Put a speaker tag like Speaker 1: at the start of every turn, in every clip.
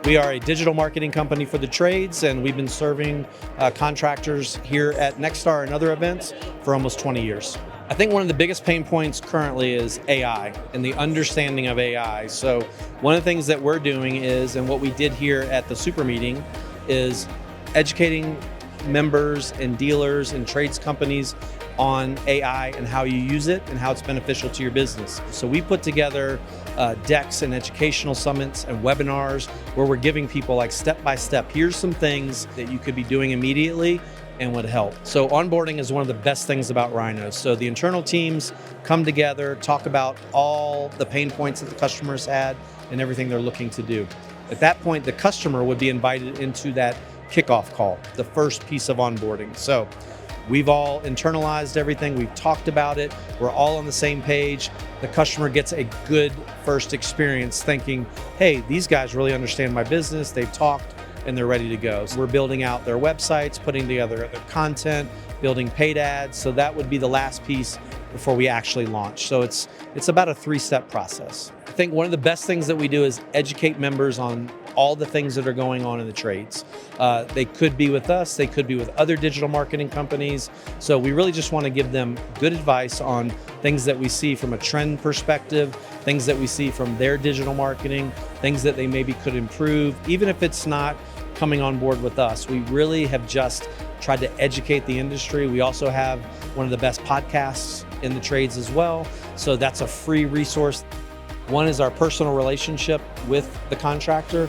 Speaker 1: We are a digital marketing company for the trades, and we've been serving contractors here at Nexstar and other events for almost 20 years. I think one of the biggest pain points currently is AI and the understanding of AI. So one of the things that we're doing is, and what we did here at the super meeting, is educating members and dealers and trades companies on AI and how you use it and how it's beneficial to your business. So we put together decks and educational summits and webinars where we're giving people like step-by-step, here's some things that you could be doing immediately and would help. So onboarding is one of the best things about RYNO. So the internal teams come together, talk about all the pain points that the customers had and everything they're looking to do. At that point, the customer would be invited into that kickoff call, the first piece of onboarding. So we've all internalized everything, we've talked about it, we're all on the same page. The customer gets a good first experience thinking, hey, these guys really understand my business, they've talked, and they're ready to go. So we're building out their websites, putting together their content, building paid ads. So that would be the last piece before we actually launch. So it's about a 3-step process. I think one of the best things that we do is educate members on all the things that are going on in the trades. They could be with us, they could be with other digital marketing companies. So we really just want to give them good advice on things that we see from a trend perspective, things that we see from their digital marketing, things that they maybe could improve, even if it's not coming on board with us. We really have just tried to educate the industry. We also have one of the best podcasts in the trades as well. So that's a free resource. One is our personal relationship with the contractor,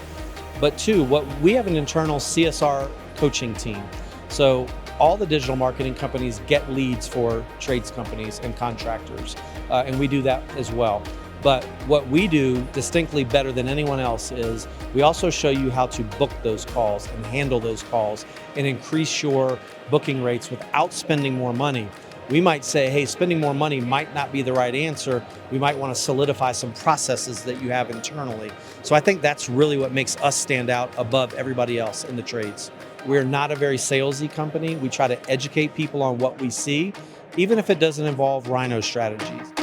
Speaker 1: but two, we have an internal CSR coaching team. So all the digital marketing companies get leads for trades companies and contractors, and we do that as well. But what we do distinctly better than anyone else is we also show you how to book those calls and handle those calls and increase your booking rates without spending more money. We might say, hey, spending more money might not be the right answer. We might want to solidify some processes that you have internally. So I think that's really what makes us stand out above everybody else in the trades. We're not a very salesy company. We try to educate people on what we see, even if it doesn't involve RYNO strategies.